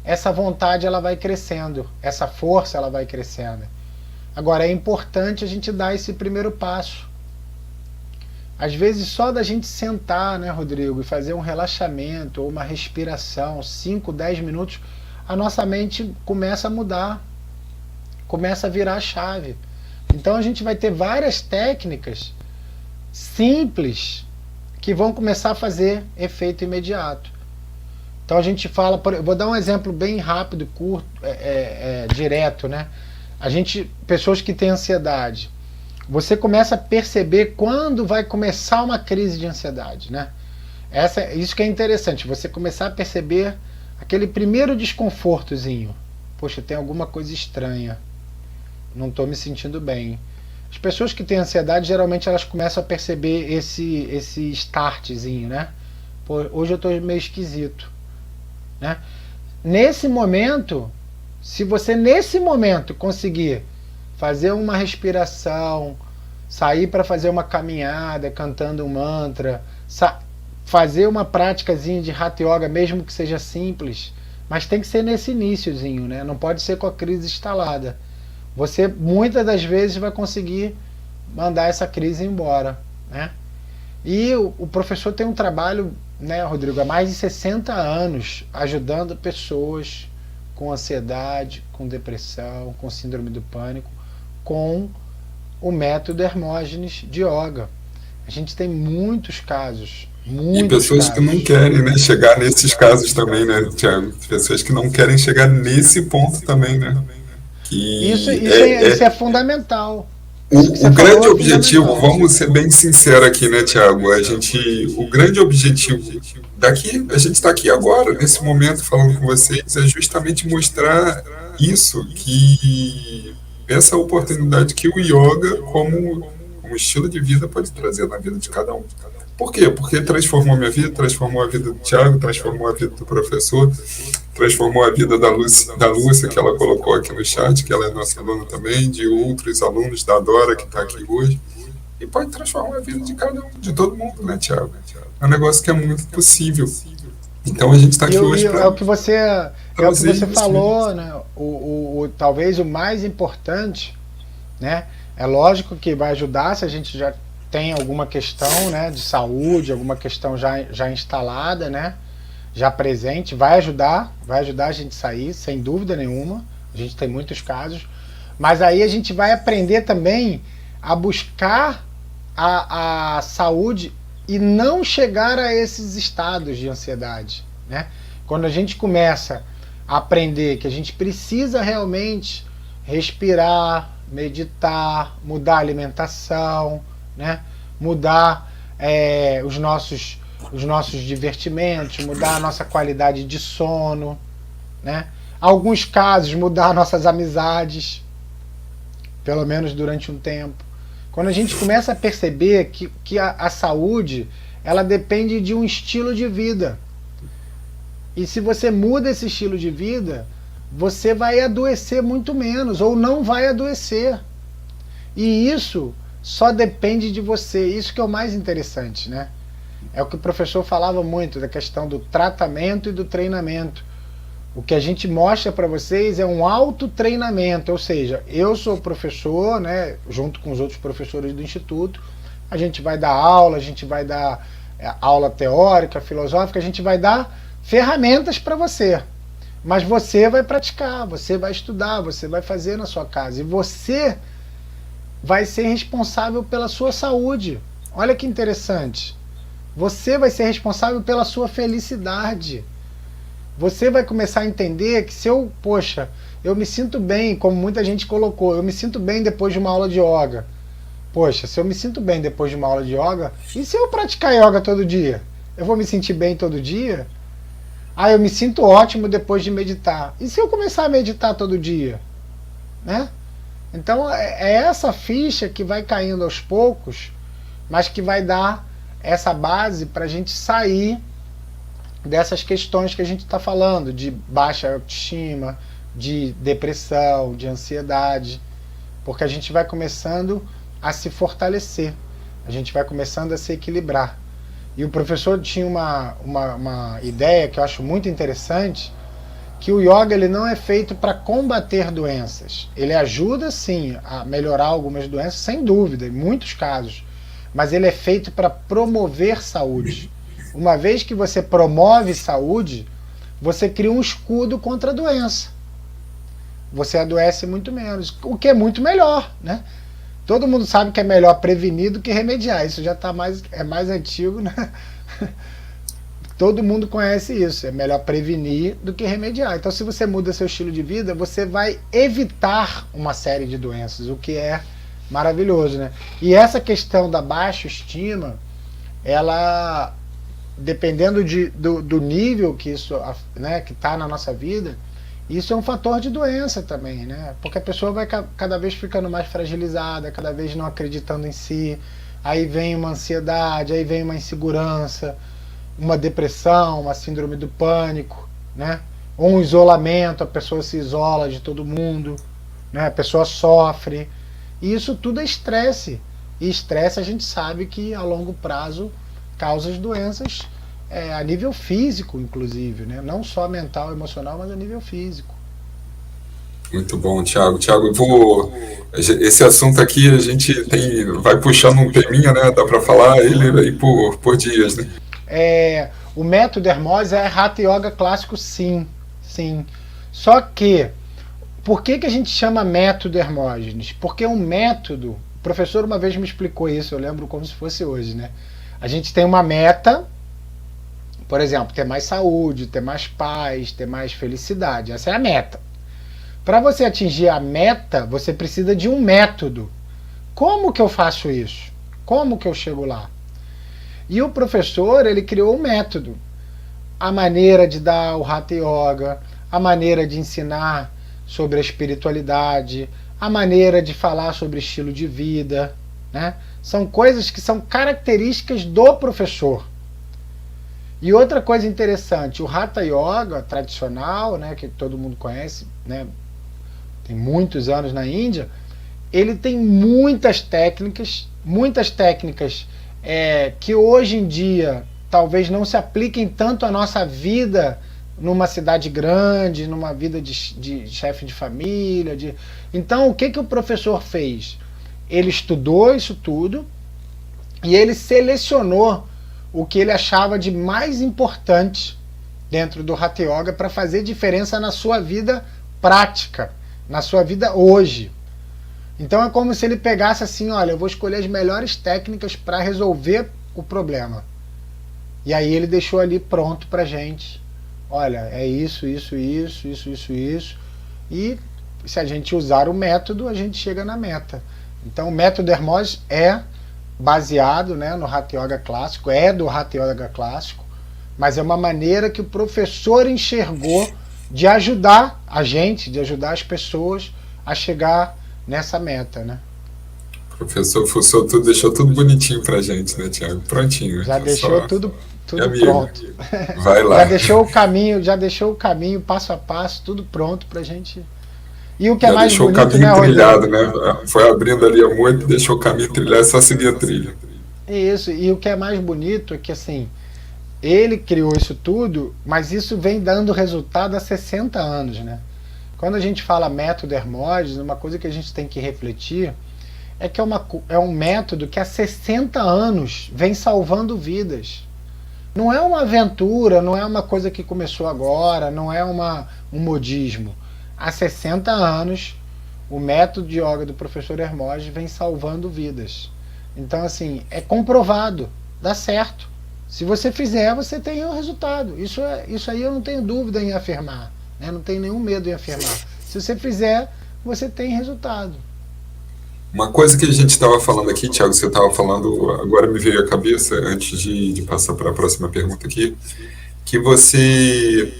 S2: essa vontade ela vai crescendo, essa força ela vai crescendo. Agora é importante a gente dar esse primeiro passo. Às vezes só da gente sentar, né, Rodrigo, e fazer um relaxamento ou uma respiração, 5, 10 minutos, a nossa mente começa a mudar, começa a virar a chave. Então a gente vai ter várias técnicas simples que vão começar a fazer efeito imediato. Então a gente fala, vou dar um exemplo bem rápido, curto, direto, né? Pessoas que têm ansiedade, você começa a perceber quando vai começar uma crise de ansiedade, né? Isso que é interessante, você começar a perceber aquele primeiro desconfortozinho. Poxa, tem alguma coisa estranha, não estou me sentindo bem. As pessoas que têm ansiedade, geralmente elas começam a perceber esse startzinho, né? Pô, hoje eu estou meio esquisito, né? Nesse momento, se você nesse momento conseguir fazer uma respiração, sair para fazer uma caminhada, cantando um mantra, fazer uma práticazinha de Hatha Yoga, mesmo que seja simples, mas tem que ser nesse iniciozinho, né? Não pode ser com a crise instalada. Você muitas das vezes vai conseguir mandar essa crise embora, né? E o professor tem um trabalho, né, Rodrigo, há mais de 60 anos ajudando pessoas com ansiedade, com depressão, com síndrome do pânico, com o método Hermógenes de yoga. A gente tem muitos casos,
S1: E pessoas que não querem, né, chegar nesses casos também, né, Thiago? Pessoas que não querem chegar nesse ponto também, né?
S2: Isso é fundamental.
S1: O grande objetivo, vamos ser bem sinceros aqui, né, Thiago? O grande objetivo daqui, a gente está aqui agora, nesse momento, falando com vocês, é justamente mostrar isso, que essa oportunidade que o yoga, como estilo de vida, pode trazer na vida de cada um. Por quê? Porque transformou a minha vida, transformou a vida do Thiago, transformou a vida do professor, transformou a vida da Lúcia, que ela colocou aqui no chat, que ela é nossa aluna também, de outros alunos, da Dora, que está aqui hoje. E pode transformar a vida de cada um, de todo mundo, né, Thiago? É um negócio que é muito possível. Então a gente está aqui hoje para...
S2: É o que você falou, né? Talvez o mais importante, né? É lógico que vai ajudar se a gente já tem alguma questão, né, de saúde, alguma questão já instalada, né, já presente, vai ajudar a gente a sair, sem dúvida nenhuma. A gente tem muitos casos, mas aí a gente vai aprender também a buscar a saúde e não chegar a esses estados de ansiedade, né? Quando a gente começa a aprender que a gente precisa realmente respirar, meditar, mudar a alimentação, né? Mudar os nossos divertimentos, mudar a nossa qualidade de sono, né? Alguns casos, mudar nossas amizades, pelo menos durante um tempo. Quando a gente começa a perceber que a saúde, ela depende de um estilo de vida. E se você muda esse estilo de vida, você vai adoecer muito menos, ou não vai adoecer. E isso só depende de você. Isso que é o mais interessante, né? É o que o professor falava muito, da questão do tratamento e do treinamento. O que a gente mostra para vocês é um autotreinamento, ou seja, eu sou professor, né, junto com os outros professores do Instituto, a gente vai dar aula, a gente vai dar aula teórica, filosófica, a gente vai dar ferramentas para você. Mas você vai praticar, você vai estudar, você vai fazer na sua casa. E você vai ser responsável pela sua saúde. Olha que interessante. Você vai ser responsável pela sua felicidade. Você vai começar a entender que se eu, poxa, eu me sinto bem, como muita gente colocou, eu me sinto bem depois de uma aula de yoga. Poxa, se eu me sinto bem depois de uma aula de yoga, e se eu praticar yoga todo dia? Eu vou me sentir bem todo dia? Ah, eu me sinto ótimo depois de meditar. E se eu começar a meditar todo dia? Né? Então é essa ficha que vai caindo aos poucos, mas que vai dar essa base para a gente sair dessas questões que a gente está falando, de baixa autoestima, de depressão, de ansiedade, porque a gente vai começando a se fortalecer, a gente vai começando a se equilibrar. E o professor tinha uma ideia que eu acho muito interessante, que o yoga ele não é feito para combater doenças. Ele ajuda sim a melhorar algumas doenças, sem dúvida, em muitos casos, mas ele é feito para promover saúde. Uma vez que você promove saúde, você cria um escudo contra a doença. Você adoece muito menos, o que é muito melhor, né? Todo mundo sabe que é melhor prevenir do que remediar. Isso já é mais antigo, né? Todo mundo conhece isso. É melhor prevenir do que remediar. Então, se você muda seu estilo de vida, você vai evitar uma série de doenças, o que é maravilhoso, né? E essa questão da baixa estima, ela, dependendo do nível que isso, né, que está na nossa vida, isso é um fator de doença também, né? Porque a pessoa vai cada vez ficando mais fragilizada, cada vez não acreditando em si, aí vem uma ansiedade, aí vem uma insegurança, uma depressão, uma síndrome do pânico, né? Ou um isolamento, a pessoa se isola de todo mundo, né? A pessoa sofre, e isso tudo é estresse, e estresse a gente sabe que a longo prazo causa as doenças, a nível físico, inclusive, né? Não só mental, emocional, mas a nível físico.
S1: Muito bom, Thiago. Thiago, esse assunto aqui a gente vai puxando um teminha, né? Dá para falar ele aí por dias, né?
S2: O método Hermose é Hatha Yoga clássico, sim, sim. Só que, por que a gente chama método Hermógenes? Porque um método, o professor uma vez me explicou isso, eu lembro como se fosse hoje, né? A gente tem uma meta, por exemplo, ter mais saúde, ter mais paz, ter mais felicidade. Essa é a meta. Para você atingir a meta, você precisa de um método. Como que eu faço isso? Como que eu chego lá? E o professor, ele criou um método. A maneira de dar o Hatha Yoga, a maneira de ensinar sobre a espiritualidade, a maneira de falar sobre estilo de vida, né? São coisas que são características do professor. E outra coisa interessante, o Hatha Yoga tradicional, né, que todo mundo conhece, né, tem muitos anos na Índia, ele tem muitas técnicas que hoje em dia talvez não se apliquem tanto à nossa vida numa cidade grande, numa vida de chefe de família. Então, o que o professor fez? Ele estudou isso tudo e ele selecionou o que ele achava de mais importante dentro do Hatha Yoga para fazer diferença na sua vida prática, na sua vida hoje. Então é como se ele pegasse assim, olha, eu vou escolher as melhores técnicas para resolver o problema. E aí ele deixou ali pronto pra gente. Olha, é isso. E se a gente usar o método, a gente chega na meta. Então o método Hermose é baseado, né, no Hatha Yoga clássico, é do Hatha Yoga clássico, mas é uma maneira que o professor enxergou de ajudar a gente, de ajudar as pessoas a chegar nessa meta, né?
S1: O professor fuçou tudo, deixou tudo bonitinho pra gente, né, Thiago? Prontinho.
S2: Já deixou tudo pronto.
S1: Vai lá.
S2: Já deixou o caminho passo a passo, tudo pronto pra gente. E o que é
S1: já
S2: mais
S1: deixou
S2: bonito,
S1: o caminho
S2: né,
S1: trilhado, né? Foi abrindo ali a moita, deixou o caminho trilhado, só seguir a trilha.
S2: Isso, e o que é mais bonito é que, assim, ele criou isso tudo, mas isso vem dando resultado há 60 anos, né? Quando a gente fala método Hermógenes, uma coisa que a gente tem que refletir é que é um método que há 60 anos vem salvando vidas. Não é uma aventura, não é uma coisa que começou agora, não é um modismo. Há 60 anos, o método de yoga do professor Hermógenes vem salvando vidas. Então, assim, é comprovado, dá certo. Se você fizer, você tem o resultado. Isso aí eu não tenho dúvida em afirmar, né? Não tenho nenhum medo em afirmar. Se você fizer, você tem resultado.
S1: Uma coisa que a gente estava falando aqui, Thiago, você estava falando, agora me veio à cabeça, antes de passar para a próxima pergunta aqui, que você.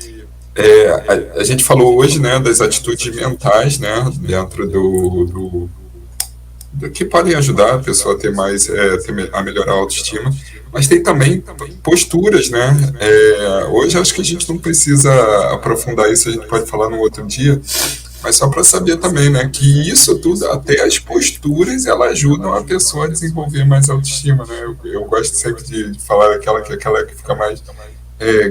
S1: A gente falou hoje, né, das atitudes mentais, né, dentro do que podem ajudar a pessoa a ter mais, a melhorar a autoestima, mas tem também posturas, né? Hoje acho que a gente não precisa aprofundar isso, a gente pode falar no outro dia, mas só para saber também, né, que isso tudo, até as posturas, elas ajudam a pessoa a desenvolver mais autoestima, né? Eu gosto sempre de falar aquela que fica mais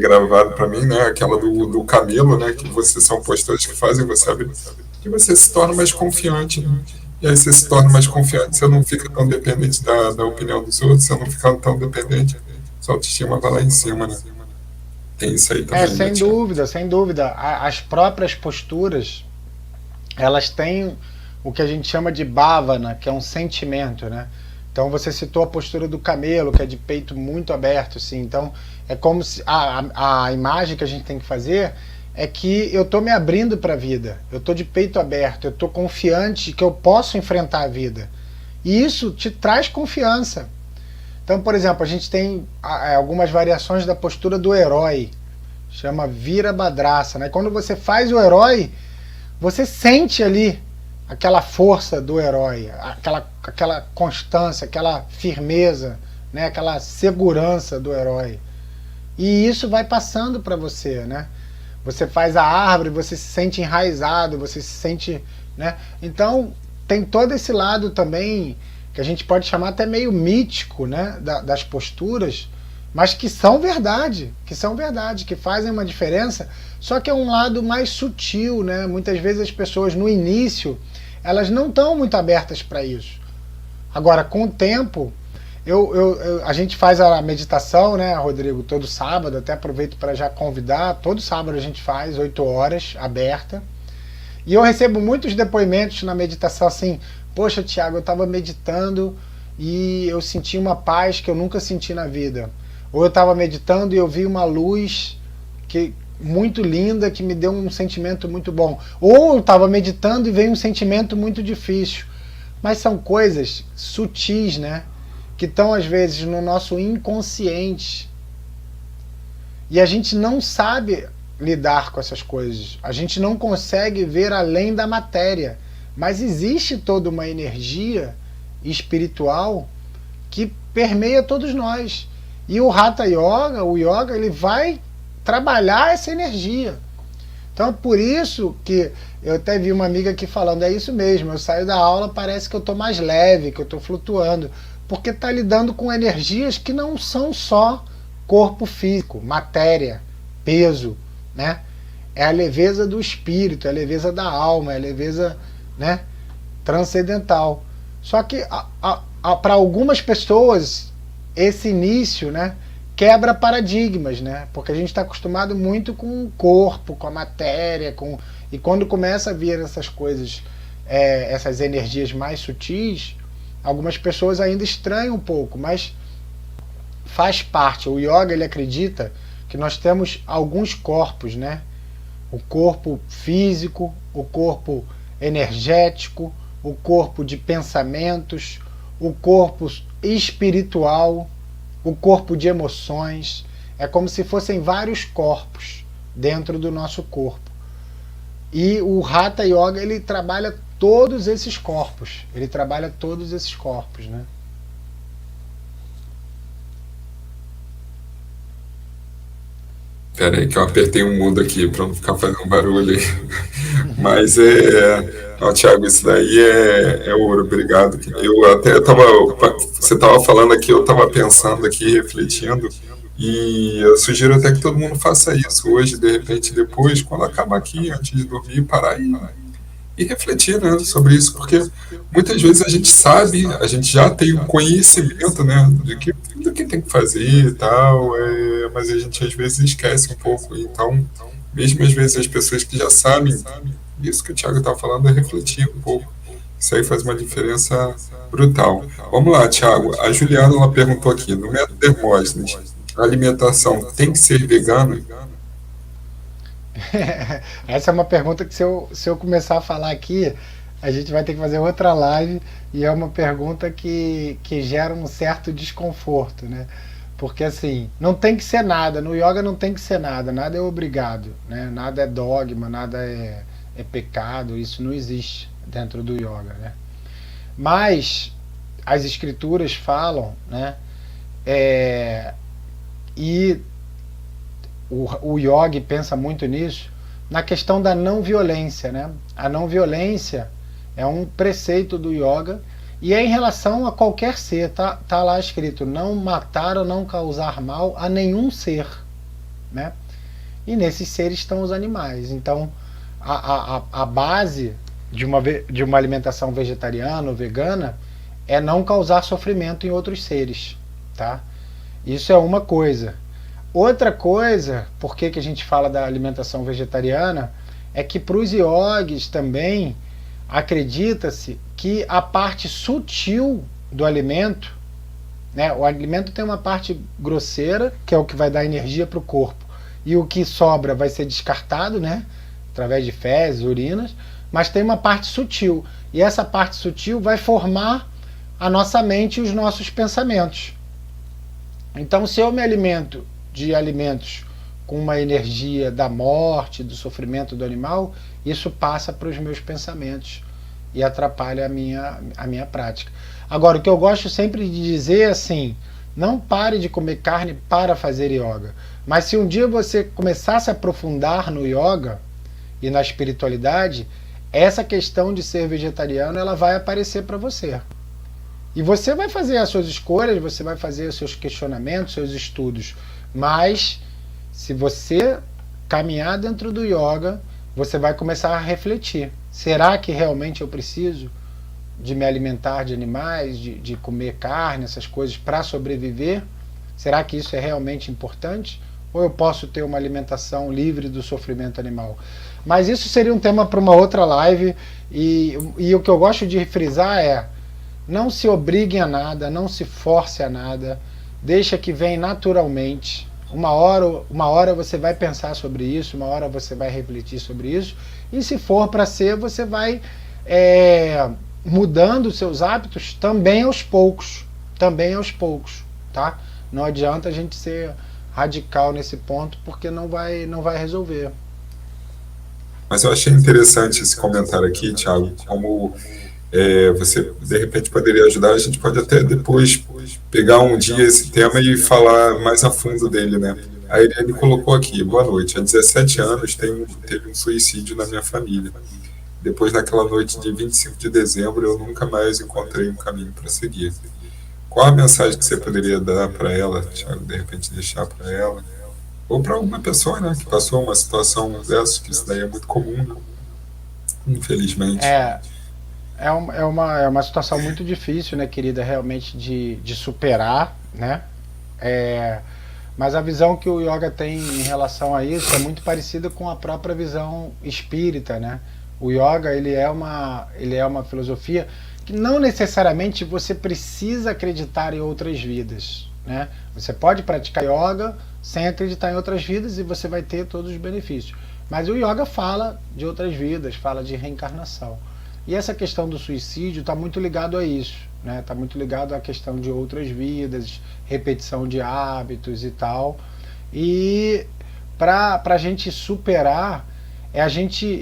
S1: gravado para mim, né? Aquela do camelo, né? Que você são posturas que fazem você abrir, que você se torna mais confiante, né? E aí você se torna mais confiante, você não fica tão dependente da opinião dos outros, você não fica tão dependente, sua autoestima vai lá em cima, né? Tem isso aí também, né,
S2: Sem
S1: Tiago?
S2: dúvida, sem dúvida. As próprias posturas, elas têm o que a gente chama de bhavana, que é um sentimento, né? Então você citou a postura do camelo, que é de peito muito aberto, assim. Então é como se a imagem que a gente tem que fazer é que eu estou me abrindo para a vida, eu estou de peito aberto, eu estou confiante que eu posso enfrentar a vida. E isso te traz confiança. Então, por exemplo, a gente tem algumas variações da postura do herói, chama Virabhadrasana, né? Quando você faz o herói, você sente ali aquela força do herói, aquela constância, aquela firmeza, né? Aquela segurança do herói. E isso vai passando para você, né? Você faz a árvore, você se sente enraizado, você se sente, né? Então tem todo esse lado também que a gente pode chamar até meio mítico, né? Das posturas, mas que são verdade, que fazem uma diferença. Só que é um lado mais sutil, né? Muitas vezes as pessoas no início elas não estão muito abertas para isso. Agora, com o tempo, a gente faz a meditação, né, Rodrigo, todo sábado, até aproveito para já convidar, todo sábado a gente faz, 8 horas, aberta, e eu recebo muitos depoimentos na meditação assim, poxa, Thiago, eu estava meditando e eu senti uma paz que eu nunca senti na vida, ou eu estava meditando e eu vi uma luz muito linda que me deu um sentimento muito bom, ou eu estava meditando e veio um sentimento muito difícil, mas são coisas sutis, né? Que estão às vezes no nosso inconsciente. E a gente não sabe lidar com essas coisas. A gente não consegue ver além da matéria. Mas existe toda uma energia espiritual que permeia todos nós. E o Hatha Yoga, o Yoga, ele vai trabalhar essa energia. Então é por isso que eu até vi uma amiga aqui falando, é isso mesmo, eu saio da aula, parece que eu estou mais leve, que eu estou flutuando. Porque está lidando com energias que não são só corpo físico, matéria, peso, né? É a leveza do espírito, é a leveza da alma, é a leveza, né, transcendental. Só que para algumas pessoas esse início, né, quebra paradigmas, né? Porque a gente está acostumado muito com o corpo, com a matéria, e quando começa a vir essas coisas, essas energias mais sutis, algumas pessoas ainda estranham um pouco, mas faz parte. O yoga, ele acredita que nós temos alguns corpos, né? O corpo físico, o corpo energético, o corpo de pensamentos, o corpo espiritual, o corpo de emoções. É como se fossem vários corpos dentro do nosso corpo. E o Hatha Yoga, ele trabalha todos esses corpos. Ele trabalha todos esses corpos, né?
S1: Pera aí que eu apertei um mudo aqui para não ficar fazendo barulho aí. Mas não, Thiago, isso daí é ouro, obrigado. Eu até tava, você estava falando aqui, eu estava pensando aqui, refletindo, e eu sugiro até que todo mundo faça isso hoje, de repente, depois, quando acabar aqui, antes de dormir, parar e refletir, né, sobre isso, porque muitas vezes a gente sabe, a gente já tem um conhecimento, né, do que tem que fazer e tal, mas a gente às vezes esquece um pouco. Então, mesmo às vezes as pessoas que já sabem, isso que o Thiago está falando é refletir um pouco. Isso aí faz uma diferença brutal. Vamos lá, Thiago. A Juliana ela perguntou aqui, no método Hermógenes, a alimentação tem que ser vegana?
S2: Essa é uma pergunta que se eu começar a falar aqui, a gente vai ter que fazer outra live e é uma pergunta que gera um certo desconforto, né? Porque assim, não tem que ser nada, no yoga não tem que ser nada, nada é obrigado, né? Nada é dogma, nada é pecado, isso não existe dentro do yoga, né? Mas as escrituras falam, né? É, e o yogi pensa muito nisso, na questão da não violência, né? A não violência é um preceito do yoga e é em relação a qualquer ser, tá lá escrito, não matar ou não causar mal a nenhum ser, né? E nesses seres estão os animais. Então, a base de uma alimentação vegetariana ou vegana é não causar sofrimento em outros seres, tá? Isso é uma coisa. Outra coisa, por que a gente fala da alimentação vegetariana, é que para os yogis também acredita-se que a parte sutil do alimento, né, o alimento tem uma parte grosseira, que é o que vai dar energia para o corpo, e o que sobra vai ser descartado, né, através de fezes, urinas, mas tem uma parte sutil, e essa parte sutil vai formar a nossa mente e os nossos pensamentos. Então, se eu me alimento de alimentos com uma energia da morte, do sofrimento do animal, isso passa para os meus pensamentos e atrapalha a minha prática. Agora, o que eu gosto sempre de dizer é assim, não pare de comer carne para fazer yoga, mas se um dia você começar a se aprofundar no yoga e na espiritualidade, essa questão de ser vegetariano ela vai aparecer para você. E você vai fazer as suas escolhas, você vai fazer os seus questionamentos, seus estudos. Mas, se você caminhar dentro do yoga, você vai começar a refletir. Será que realmente eu preciso de me alimentar de animais, de comer carne, essas coisas para sobreviver? Será que isso é realmente importante? Ou eu posso ter uma alimentação livre do sofrimento animal? Mas isso seria um tema para uma outra live. E o que eu gosto de frisar é: não se obriguem a nada, não se force a nada, deixa que vem naturalmente. Uma hora você vai pensar sobre isso, uma hora você vai refletir sobre isso, e se for para ser, você vai mudando os seus hábitos também aos poucos, tá? Não adianta a gente ser radical nesse ponto, porque não vai resolver.
S1: Mas eu achei interessante esse comentário aqui, Thiago, como você de repente poderia ajudar, a gente pode até depois pegar um dia esse tema e falar mais a fundo dele, né? A Irene colocou aqui: boa noite, há 17 anos teve um suicídio na minha família. Depois daquela noite de 25 de dezembro, eu nunca mais encontrei um caminho para seguir. Qual a mensagem que você poderia dar para ela, Thiago, de repente deixar para ela? Ou para alguma pessoa, né, que passou uma situação dessa, que isso daí é muito comum, né? Infelizmente.
S2: É uma situação muito difícil, né, querida, realmente de superar, né? Mas a visão que o yoga tem em relação a isso é muito parecida com a própria visão espírita, né? O yoga ele é uma filosofia que não necessariamente você precisa acreditar em outras vidas, né? Você pode praticar yoga sem acreditar em outras vidas e você vai ter todos os benefícios. Mas o yoga fala de outras vidas, fala de reencarnação. E essa questão do suicídio está muito ligado a isso, né? Está muito ligado à questão de outras vidas, repetição de hábitos e tal. E para a gente superar,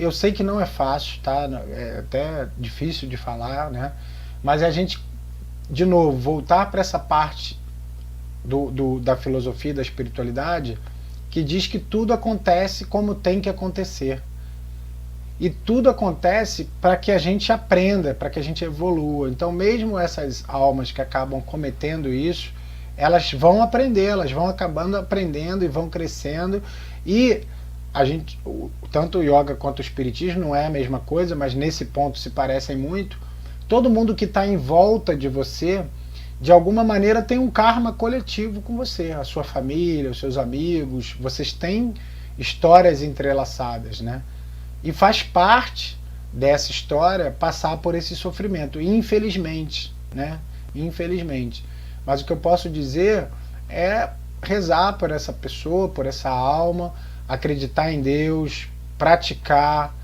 S2: eu sei que não é fácil, tá? É até difícil de falar, né? Mas a gente, de novo, voltar para essa parte da filosofia, da espiritualidade, que diz que tudo acontece como tem que acontecer. E tudo acontece para que a gente aprenda, para que a gente evolua. Então, mesmo essas almas que acabam cometendo isso, elas vão aprender, elas vão acabando aprendendo e vão crescendo. E tanto o yoga quanto o espiritismo não é a mesma coisa, mas nesse ponto se parecem muito. Todo mundo que está em volta de você, de alguma maneira, tem um karma coletivo com você. A sua família, os seus amigos, vocês têm histórias entrelaçadas, né? E faz parte dessa história passar por esse sofrimento, infelizmente, né? Infelizmente. Mas o que eu posso dizer é rezar por essa pessoa, por essa alma, acreditar em Deus, praticar,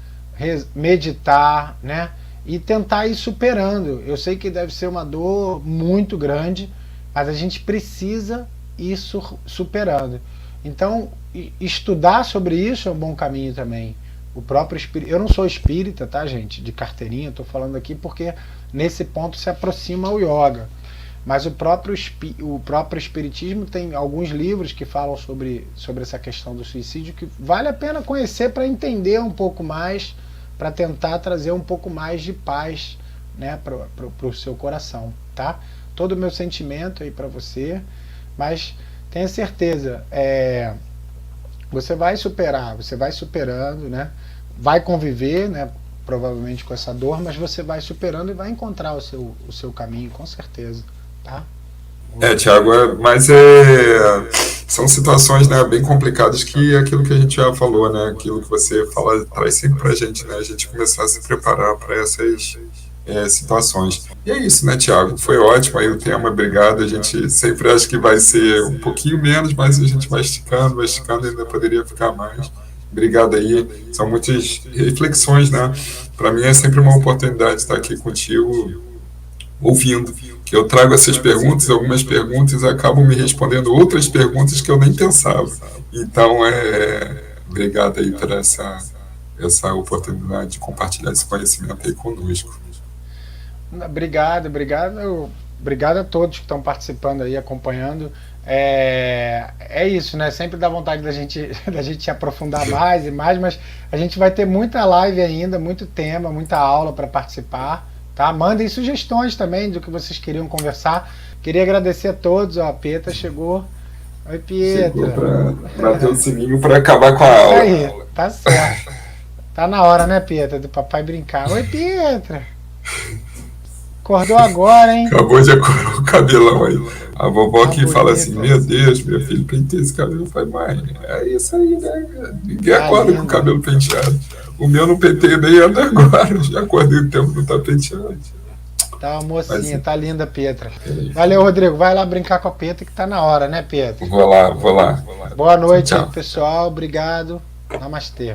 S2: meditar, né? E tentar ir superando. Eu sei que deve ser uma dor muito grande, mas a gente precisa ir superando. Então, estudar sobre isso é um bom caminho também. O próprio espírito, eu não sou espírita, tá, gente, de carteirinha, estou falando aqui porque nesse ponto se aproxima o yoga. Mas o próprio espiritismo tem alguns livros que falam sobre essa questão do suicídio que vale a pena conhecer para entender um pouco mais, para tentar trazer um pouco mais de paz, né, para o seu coração, tá? Todo o meu sentimento aí para você, mas tenha certeza, você vai superar, você vai superando, né? Vai conviver, né, provavelmente com essa dor, mas você vai superando e vai encontrar o seu caminho, com certeza, tá?
S1: Thiago, mas são situações, né, bem complicadas que é aquilo que a gente já falou, né, aquilo que você fala traz sempre pra gente, né, a gente começar a se preparar para essas situações. E é isso, né, Thiago? Foi ótimo aí o tema, obrigado. A gente sempre acha que vai ser um pouquinho menos, mas a gente vai esticando, ainda poderia ficar mais. Obrigado aí. São muitas reflexões, né? Para mim é sempre uma oportunidade estar aqui contigo, ouvindo. Que eu trago essas perguntas, algumas perguntas acabam me respondendo outras perguntas que eu nem pensava. Então, obrigado aí por essa oportunidade de compartilhar esse conhecimento aí conosco.
S2: Obrigado a todos que estão participando aí, acompanhando. É isso, né? Sempre dá vontade da gente aprofundar mais e mais, mas a gente vai ter muita live ainda, muito tema, muita aula para participar, tá? Mandem sugestões também do que vocês queriam conversar. Queria agradecer a todos, ó, a Pietra chegou. Oi, Pietra.
S1: Chegou para bater o sininho para acabar com a aula.
S2: Isso aí, tá certo. Tá na hora, né, Pietra, do papai brincar. Oi, Pietra. Acordou agora, hein?
S1: Acabou de acordar o cabelão aí. A vovó que fala assim, meu Deus, meu filho pentei esse cabelo. Faz mãe, é isso aí, né? Ninguém acorda com o cabelo penteado. O meu não penteio nem anda agora. Já acordei o tempo não tá penteado.
S2: Tá uma mocinha, tá linda, Pietra. Valeu, Rodrigo. Vai lá brincar com a Pietra que tá na hora, né, Pietra?
S1: Vou lá.
S2: Boa noite,
S1: tchau.
S2: Pessoal. Obrigado. Namastê.